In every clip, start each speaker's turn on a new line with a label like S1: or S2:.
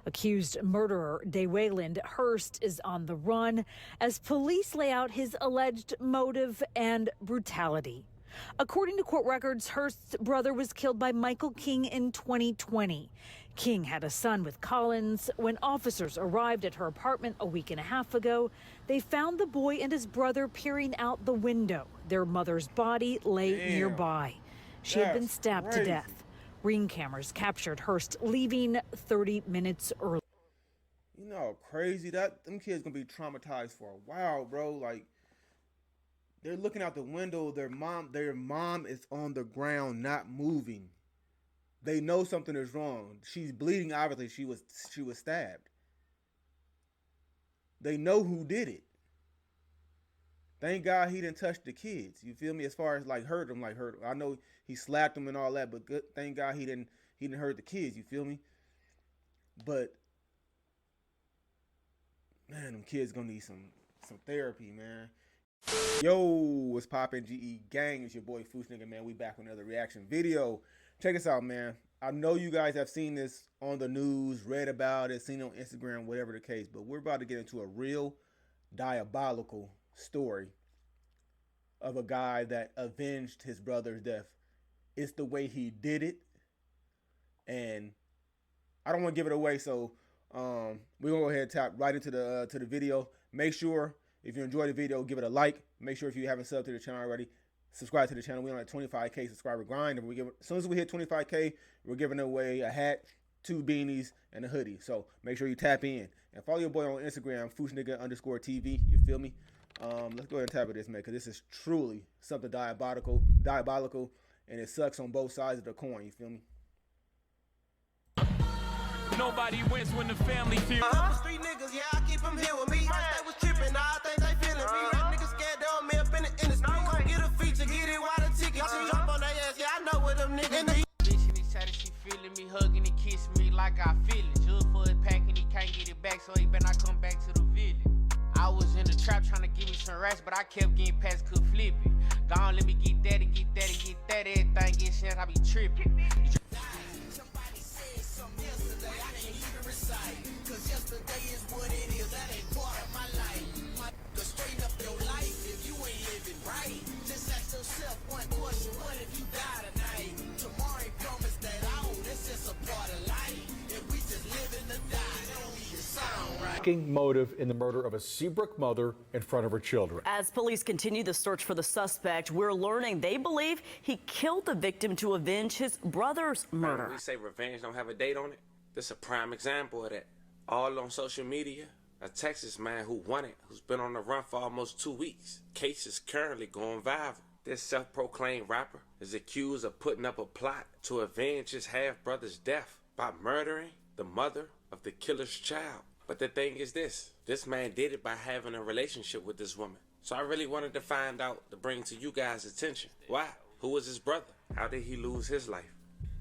S1: Accused murderer Wayland Hurst is on the run as police lay out his alleged motive and brutality. According to court records, Hurst's brother was killed by Michael King in 2020. King had a son with Collins. When officers arrived at her apartment a week and a half ago, they found the boy and his brother peering out the window. Their mother's body lay nearby. She had been stabbed to death. Ring cameras captured Hurst leaving 30 minutes early.
S2: You know how crazy that them kids gonna be traumatized for a while, bro. Like, they're looking out the window. Their mom is on the ground, not moving. They know something is wrong. She's bleeding. Obviously, she was stabbed. They know who did it. Thank God he didn't touch the kids. You feel me? As far as like hurt them. I know he slapped them and all that, but good. Thank God he didn't hurt the kids. You feel me? But man, them kids gonna need some therapy, man. Yo, what's poppin', GE gang? It's your boy FUUSHNICKA, man. We back with another reaction video. Check us out, man. I know you guys have seen this on the news, read about it, seen it on Instagram, whatever the case, but we're about to get into a real diabolical story of a guy that avenged his brother's death. It's the way he did it, and I don't want to give it away, so we're gonna go ahead and tap right into the video. Make sure if you enjoyed the video, give it a like. Make sure if you haven't subbed to the channel already, subscribe to the channel. We're on a 25K subscriber grind, and as soon as we hit 25K, we're giving away a hat, 2 beanies, and a hoodie. So make sure you tap in and follow your boy on Instagram, FUUSHNICKA_TV. You feel me? Let's go ahead and tap at this, man, because this is truly something diabolical, and it sucks on both sides of the coin. You feel me?
S3: Nobody wins when the family feels.
S4: Street niggas, yeah, I keep them here with me. First they was tripping, now I think they feeling me. Rap niggas scared, they on me up in the industry. Come get a feature, get it, why the ticket? Jump on their ass, yeah, I know what them niggas.
S5: Bitch and he said she feeling me, hugging and kissing me like I feel it. Jug for his pack and he can't get it back, so he better not come back to the village. I was in the trap trying to give me some rest, but I kept getting past, could flip it. Gone, let me get that and get that and get that. Everything get shit, I be tripping.
S4: Somebody said something yesterday, I can't even recite. Cause yesterday is what it is, that ain't part of my life. Go straight up your life if you ain't living right. Just ask yourself one question, what if you die tonight? Tomorrow ain't promised that out, that's just a part of life. If we just living to die, don't even sound right.
S6: Motive in the murder of a Seabrook mother in front of her children.
S7: As police continue the search for the suspect, we're learning they believe he killed the victim to avenge his brother's murder.
S8: When we say revenge don't have a date on it, this is a prime example of that. All on social media, a Texas man who won it, who's been on the run for almost 2 weeks. Case is currently going viral. This self-proclaimed rapper is accused of putting up a plot to avenge his half-brother's death by murdering the mother of the killer's child. But the thing is this man did it by having a relationship with this woman. So I really wanted to find out, to bring to you guys' attention. Why? Who was his brother? How did he lose his life?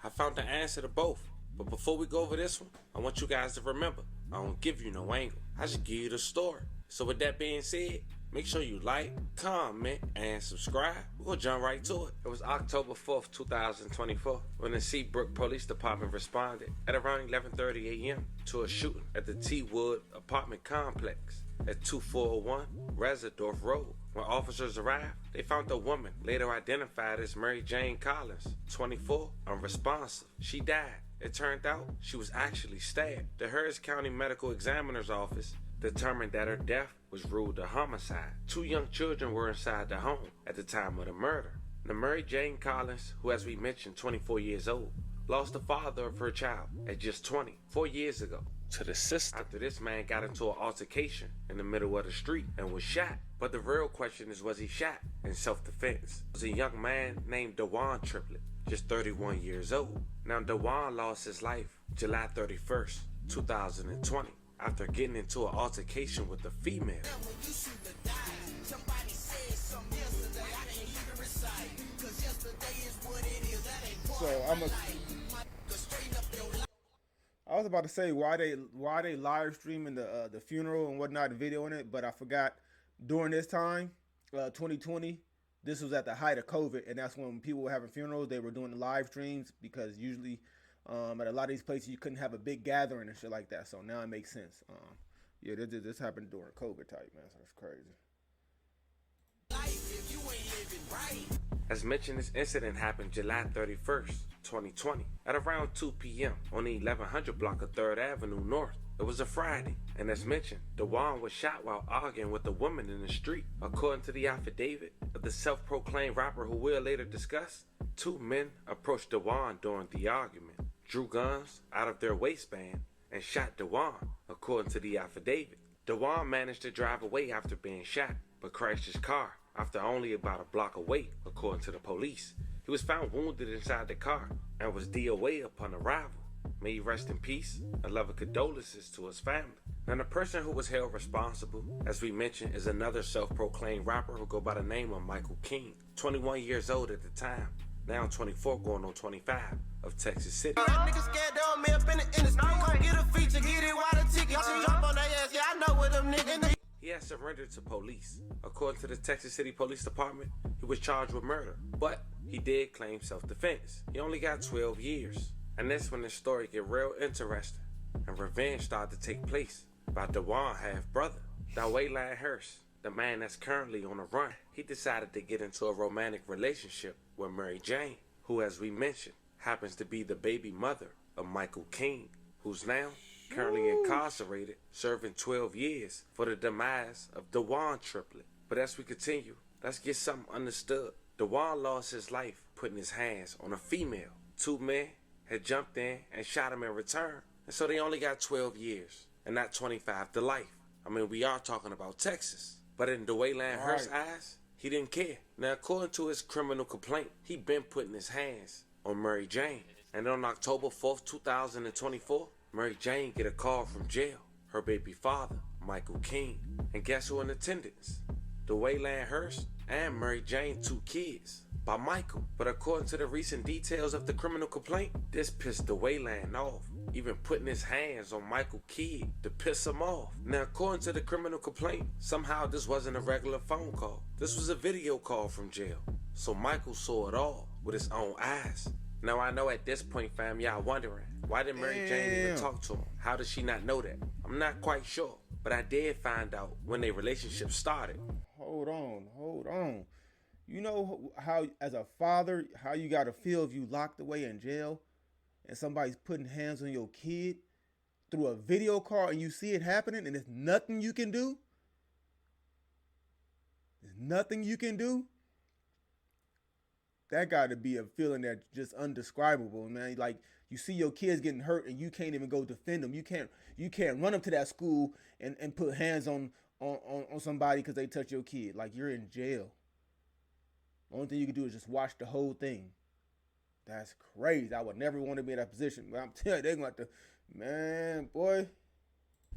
S8: I found the answer to both. But before we go over this one, I want you guys to remember, I don't give you no angle. I just give you the story. So with that being said, make sure you like, comment, and subscribe. We'll jump right to it. It was October 4th, 2024, when the Seabrook Police Department responded at around 11:30 a.m. to a shooting at the T-Wood apartment complex at 2401 Residorf Road. When officers arrived, they found a woman later identified as Mary Jane Collins, 24, unresponsive. She died. It turned out she was actually stabbed. The Harris County Medical Examiner's Office determined that her death was ruled a homicide. 2 young children were inside the home at the time of the murder. Now, Mary Jane Collins, who, as we mentioned, 24 years old, lost the father of her child at just 20, 4 years ago, to the sister after this man got into an altercation in the middle of the street and was shot. But the real question is, was he shot in self-defense? It was a young man named Dewan Triplett, just 31 years old. Now, Dewan lost his life July 31st, 2020, after getting into an altercation with a female.
S2: So I was about to say why they live streaming the funeral and whatnot, the video in it, but I forgot during this time, 2020. This was at the height of COVID, and that's when people were having funerals. They were doing the live streams because usually At a lot of these places, you couldn't have a big gathering and shit like that. So now it makes sense. Yeah, this happened during COVID type, man. So it's crazy.
S8: As mentioned, this incident happened July 31st, 2020, at around 2 p.m. on the 1100 block of 3rd Avenue North. It was a Friday, and as mentioned, DeJuan was shot while arguing with a woman in the street. According to the affidavit of the self-proclaimed rapper who we'll later discuss, 2 men approached DeJuan during the argument, drew guns out of their waistband, and shot DeJuan. According to the affidavit, DeJuan managed to drive away after being shot, but crashed his car after only about a block away. According to the police, he was found wounded inside the car and was DOA upon arrival. May he rest in peace, and love and condolences to his family. Now, the person who was held responsible, as we mentioned, is another self-proclaimed rapper who go by the name of Michael King, 21 years old at the time, now 24 going on 25, of Texas City.
S4: Niggas scared down me up in the industry. Come get a feature, get it while the ticket. Jump on their ass, yeah, I know what them niggas.
S8: He has surrendered to police. According to the Texas City Police Department, he was charged with murder, but he did claim self-defense. He only got 12 years. And that's when the story get real interesting, and revenge started to take place by DeJuan's half-brother, Lled Hurst, the man that's currently on the run. He decided to get into a romantic relationship with Mary Jane, who, as we mentioned, happens to be the baby mother of Michael King, who's now currently incarcerated, serving 12 years for the demise of DeJuan triplet. But as we continue, let's get something understood. DeJuan lost his life putting his hands on a female. 2 men had jumped in and shot him in return, and so they only got 12 years and not 25 to life. I mean, we are talking about Texas, but in Lled Hurst's eyes, he didn't care. Now, according to his criminal complaint, he been putting his hands on Mary Jane, and on October 4th, 2024, Mary Jane get a call from jail, her baby father, Michael King, and guess who in attendance? Lled Hurst and Mary Jane 2 kids by Michael. But according to the recent details of the criminal complaint, this pissed Lled off, even putting his hands on Michael Kid to piss him off. Now, according to the criminal complaint, somehow this wasn't a regular phone call. This was a video call from jail. So Michael saw it all with his own eyes. Now, I know at this point, fam, y'all wondering, why did Mary Jane even talk to him? How did she not know that? I'm not quite sure, but I did find out when their relationship started.
S2: Hold on. You know how, as a father, how you gotta feel if you locked away in jail and somebody's putting hands on your kid through a video call and you see it happening and there's nothing you can do? There's nothing you can do? That gotta be a feeling that's just undescribable, man. Like, you see your kids getting hurt and you can't even go defend them. You can't run up to that school and put hands on somebody because they touch your kid. Like, you're in jail. Only thing you can do is just watch the whole thing. That's crazy. I would never want to be in that position. But I'm telling you, they're going to have to, man, boy.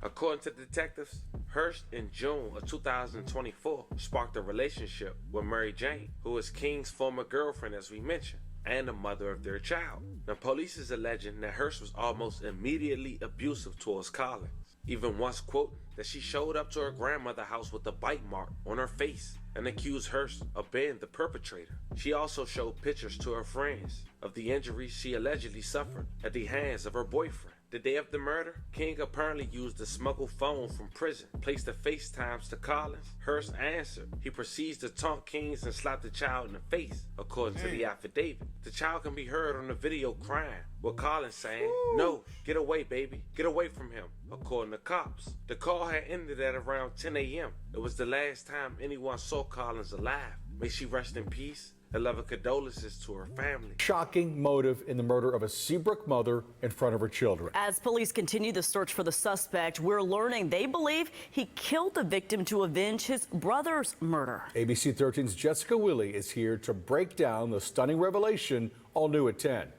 S8: According to detectives, Hurst in June of 2024 sparked a relationship with Mary Jane, who is King's former girlfriend, as we mentioned, and the mother of their child. Now, police is alleging that Hurst was almost immediately abusive towards Collins, even once quoting that she showed up to her grandmother's house with a bite mark on her face and accused Hurst of being the perpetrator. She also showed pictures to her friends of the injuries she allegedly suffered at the hands of her boyfriend. The day of the murder, King apparently used a smuggled phone from prison, placed the FaceTimes to Collins. Hurst answered. He proceeds to taunt Kings and slap the child in the face, according to the affidavit. The child can be heard on the video crying, with Collins saying, "No, get away, baby. Get away from him," according to cops. The call had ended at around 10 a.m. It was the last time anyone saw Collins alive. May she rest in peace. And love and condolences to her family.
S6: Shocking motive in the murder of a Seabrook mother in front of her children.
S7: As police continue the search for the suspect, we're learning they believe he killed the victim to avenge his brother's murder.
S6: ABC 13's Jessica Willey is here to break down the stunning revelation, all new at 10.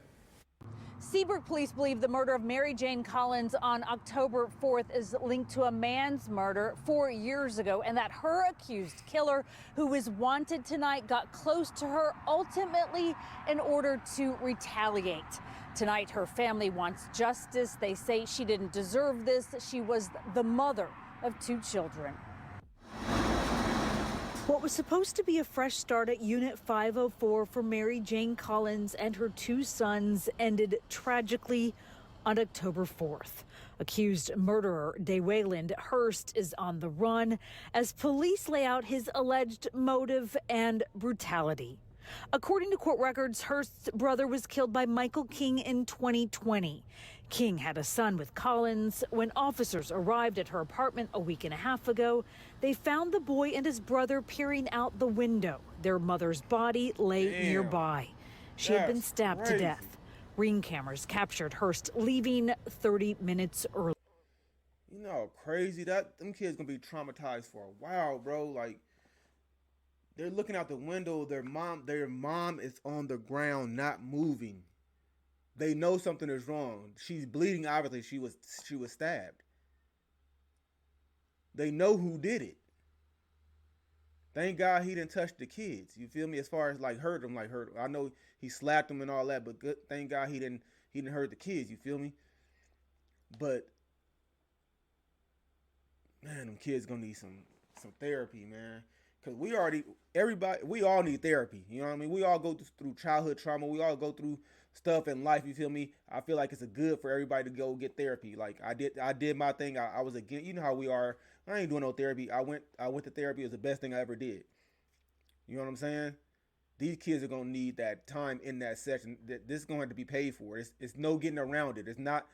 S1: Seabrook police believe the murder of Mary Jane Collins on October 4th is linked to a man's murder 4 years ago, and that her accused killer, who is wanted tonight, got close to her ultimately in order to retaliate. Tonight, her family wants justice. They say she didn't deserve this. She was the mother of 2 children. What was supposed to be a fresh start at Unit 504 for Mary Jane Collins and her 2 sons ended tragically on October 4th. Accused murderer lled Hurst is on the run as police lay out his alleged motive and brutality. According to court records, Hurst's brother was killed by Michael King in 2020. King had a son with Collins. When officers arrived at her apartment a week and a half ago, they found the boy and his brother peering out the window. Their mother's body lay nearby. She had been stabbed to death. Ring cameras captured Hurst leaving 30 minutes early.
S2: You know how crazy that them kids gonna be traumatized for a while, bro. Like, they're looking out the window. Their mom is on the ground, not moving. They know something is wrong. She's bleeding. Obviously, she was stabbed. They know who did it. Thank God he didn't touch the kids. You feel me? As far as like hurt them. I know he slapped them and all that, but good. Thank God he didn't hurt the kids. You feel me? But man, them kids gonna need some therapy, man. Cause we all need therapy. You know what I mean? We all go through childhood trauma. We all go through stuff in life. You feel me? I feel like it's a good for everybody to go get therapy. Like I did my thing. I was again. You know how we are. I ain't doing no therapy. I went to therapy. It was the best thing I ever did. You know what I'm saying? These kids are gonna need that time in that session. This is gonna have to be paid for. It's no getting around it. It's not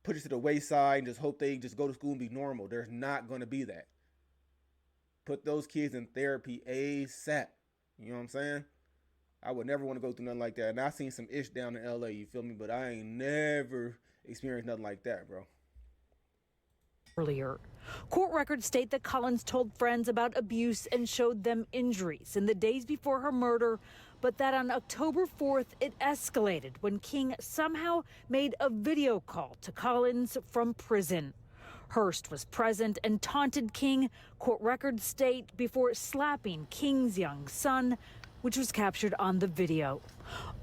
S2: put it to the wayside and just hope they just go to school and be normal. There's not gonna be that. Put those kids in therapy ASAP. You know what I'm saying? I would never want to go through nothing like that. And I seen some ish down in LA, you feel me? But I ain't never experienced nothing like that, bro.
S1: Earlier, court records state that Collins told friends about abuse and showed them injuries in the days before her murder, but that on October 4th, it escalated when King somehow made a video call to Collins from prison. Hurst was present and taunted King, court records state, before slapping King's young son, which was captured on the video.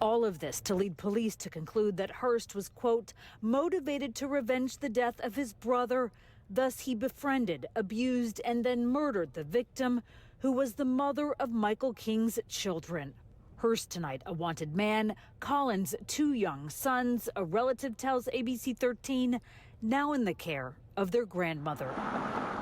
S1: All of this to lead police to conclude that Hurst was, quote, motivated to revenge the death of his brother. Thus, he befriended, abused, and then murdered the victim, who was the mother of Michael King's children. Hurst tonight, a wanted man. Collins, 2 young sons. A relative tells ABC 13, now in the care of their grandmother.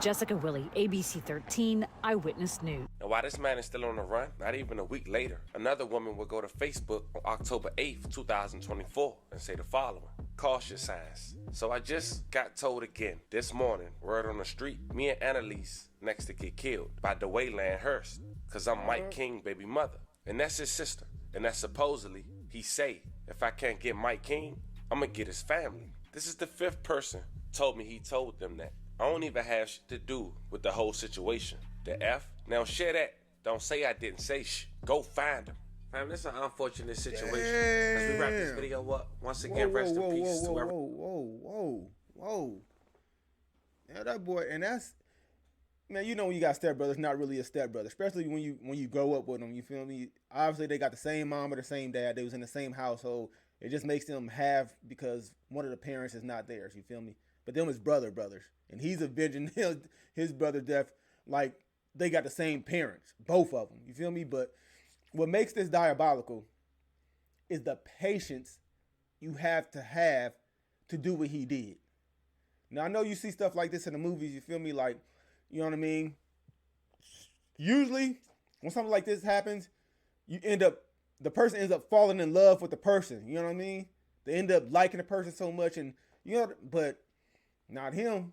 S1: Jessica Willie, ABC 13 Eyewitness News.
S8: And while this man is still on the run, not even a week later, another woman would go to Facebook on October 8th, 2024 and say the following: caution signs. So I just got told again this morning, word on the street, me and Annalise next to get killed by lled Hurst, cause I'm Mike King baby mother. And that's his sister. And that supposedly he say, if I can't get Mike King, I'm gonna get his family. This is the 5th person told me he told them that. I don't even have shit to do with the whole situation. The F? Now share that. Don't say I didn't say shit. Go find him. Fam, this is an unfortunate situation. As we wrap this video up, once again, rest in peace to everyone.
S2: Whoa. Yeah, that boy, and that's, man, you know when you got stepbrothers, not really a stepbrother, especially when you grow up with them, you feel me? Obviously, they got the same mom or the same dad. They was in the same household. It just makes them have, because one of the parents is not theirs, you feel me? But them is brothers. And he's avenging his brother's death like they got the same parents, both of them, you feel me? But what makes this diabolical is the patience you have to do what he did. Now, I know you see stuff like this in the movies, you feel me? Like, you know what I mean? Usually, when something like this happens, the person ends up falling in love with the person, you know what I mean? They end up liking the person so much, and you know, but not him.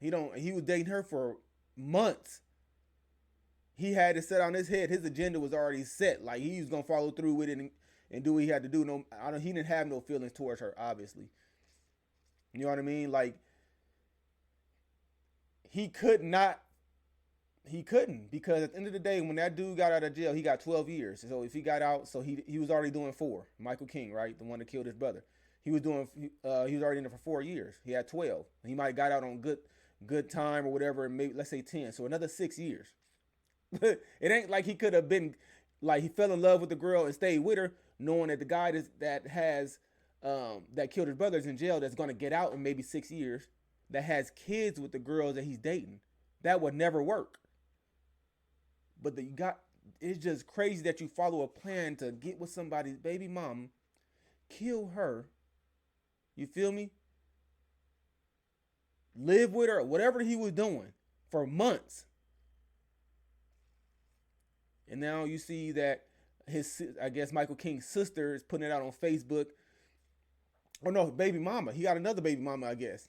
S2: He was dating her for months. He had it set on his head. His agenda was already set. Like, he was gonna follow through with it and do what he had to do. He didn't have no feelings towards her, obviously. You know what I mean? Like, he couldn't, because at the end of the day, when that dude got out of jail, he got 12 years. So if he got out, so he was already doing 4. Michael King, right? The one that killed his brother. He was already in there for 4 years. He had 12. He might have got out on good time or whatever, and maybe let's say 10. So another 6 years. It ain't like he could have been, like, he fell in love with the girl and stayed with her, knowing that the guy that killed his brother is in jail, that's gonna get out in maybe 6 years, that has kids with the girls that he's dating. That would never work. But it's just crazy that you follow a plan to get with somebody's baby mom, kill her, you feel me? Live with her, whatever he was doing for months. And now you see that I guess Michael King's sister is putting it out on Facebook. Oh no, baby mama. He got another baby mama, I guess.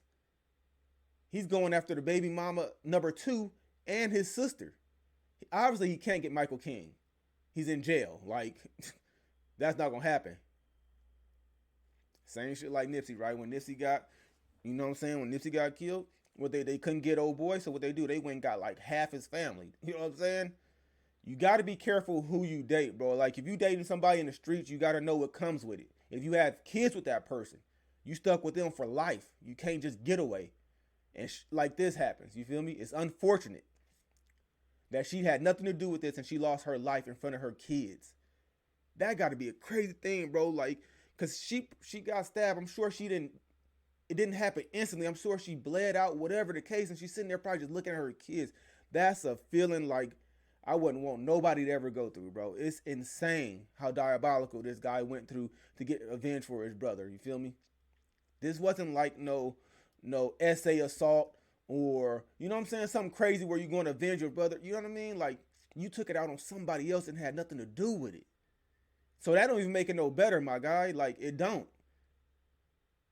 S2: He's going after the baby mama number 2 and his sister. Obviously, he can't get Michael King. He's in jail. Like, that's not gonna happen. Same shit like Nipsey, right? When Nipsey got, you know what I'm saying? When Nipsey got killed, they couldn't get old boy, so what they do, they went and got like half his family. You know what I'm saying? You got to be careful who you date, bro. Like, if you dating somebody in the streets, you got to know what comes with it. If you have kids with that person, you stuck with them for life. You can't just get away. And like this happens, you feel me? It's unfortunate that she had nothing to do with this and she lost her life in front of her kids. That got to be a crazy thing, bro. Like, because she got stabbed. I'm sure it didn't happen instantly. I'm sure she bled out, whatever the case, and she's sitting there probably just looking at her kids. That's a feeling like I wouldn't want nobody to ever go through, bro. It's insane how diabolical this guy went through to get revenge for his brother. You feel me? This wasn't like no essay assault or, you know what I'm saying, something crazy where you're going to avenge your brother. You know what I mean? Like, you took it out on somebody else and had nothing to do with it. So that don't even make it no better, my guy. Like, it don't.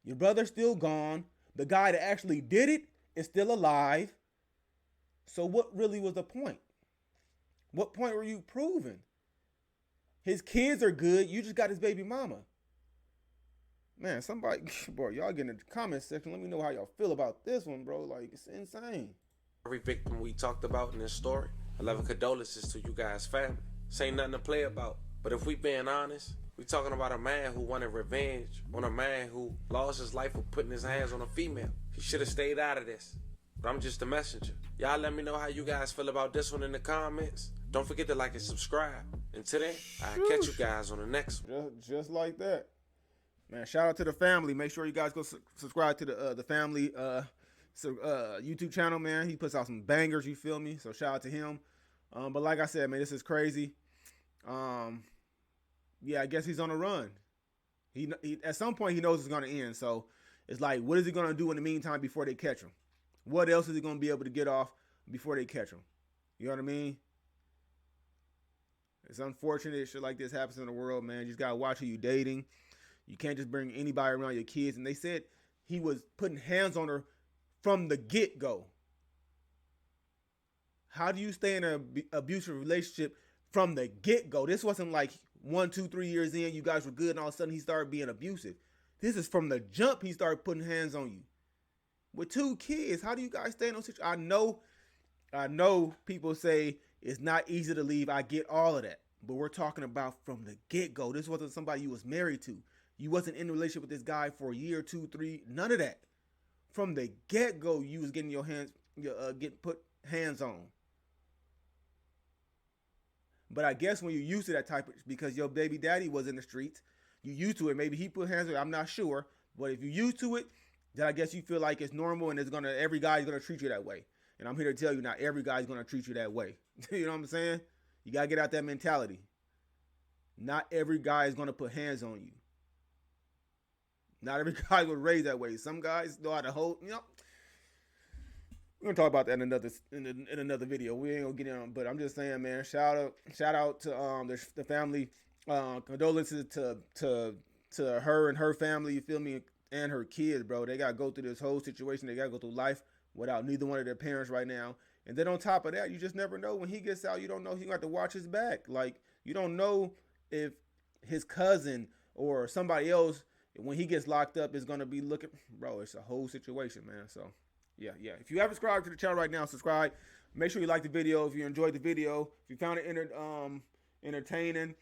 S2: Your brother's still gone. The guy that actually did it is still alive. So what really was the point? What point were you proving? His kids are good. You just got his baby mama. Man, somebody, bro, y'all get in the comment section. Let me know how y'all feel about this one, bro. Like, it's insane.
S8: Every victim we talked about in this story, 11 condolences to you guys' family. This ain't nothing to play about. But if we being honest, we talking about a man who wanted revenge on a man who lost his life for putting his hands on a female. He should have stayed out of this. But I'm just a messenger. Y'all let me know how you guys feel about this one in the comments. Don't forget to like and subscribe. Until then, I'll catch you guys on the next one.
S2: Just like that. Man, shout out to the family. Make sure you guys go subscribe to the family YouTube channel, man. He puts out some bangers, you feel me? So shout out to him. But like I said, man, this is crazy. Yeah, I guess he's on a run. He at some point he knows it's gonna end. So it's like, what is he gonna do in the meantime before they catch him? What else is he gonna be able to get off before they catch him? You know what I mean? It's unfortunate shit like this happens in the world, man. You just gotta watch who you dating. You can't just bring anybody around your kids. And they said he was putting hands on her from the get-go. How do you stay in an abusive relationship from the get-go? This wasn't like 1, 2, 3 years in, you guys were good, and all of a sudden he started being abusive. This is from the jump he started putting hands on you. With 2 kids, how do you guys stay in those situations? I know people say it's not easy to leave. I get all of that. But we're talking about from the get-go. This wasn't somebody you was married to. You wasn't in a relationship with this guy for a year, 2, 3, none of that. From the get-go, you was getting your hands, getting put hands on. But I guess when you're used to that type of, because your baby daddy was in the streets, you used to it. Maybe he put hands on it. I'm not sure. But if you're used to it, then I guess you feel like it's normal and every guy's gonna treat you that way. And I'm here to tell you, not every guy's gonna treat you that way. You know what I'm saying? You gotta get out that mentality. Not every guy is gonna put hands on you. Not every guy was raised that way. Some guys know how to hold, you know. We're gonna talk about that in another video. We ain't gonna get in on, but I'm just saying, man. Shout out to the family. Condolences to her and her family. You feel me? And her kids, bro. They gotta go through this whole situation. They gotta go through life without neither one of their parents right now. And then on top of that, you just never know when he gets out. You don't know, he gonna have to watch his back. Like, you don't know if his cousin or somebody else, when he gets locked up, is gonna be looking. Bro, it's a whole situation, man. So yeah. If you haven't subscribed to the channel right now, subscribe. Make sure you like the video if you enjoyed the video. If you found it entertaining,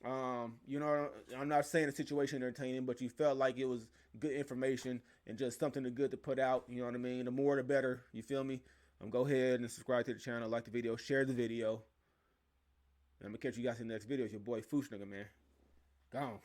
S2: you know, I'm not saying the situation entertaining, but you felt like it was good information and just something good to put out. You know what I mean? The more the better. You feel me? Go ahead and subscribe to the channel, like the video, share the video. And I'm gonna catch you guys in the next video. It's your boy FUUSHNICKA, man. Gone.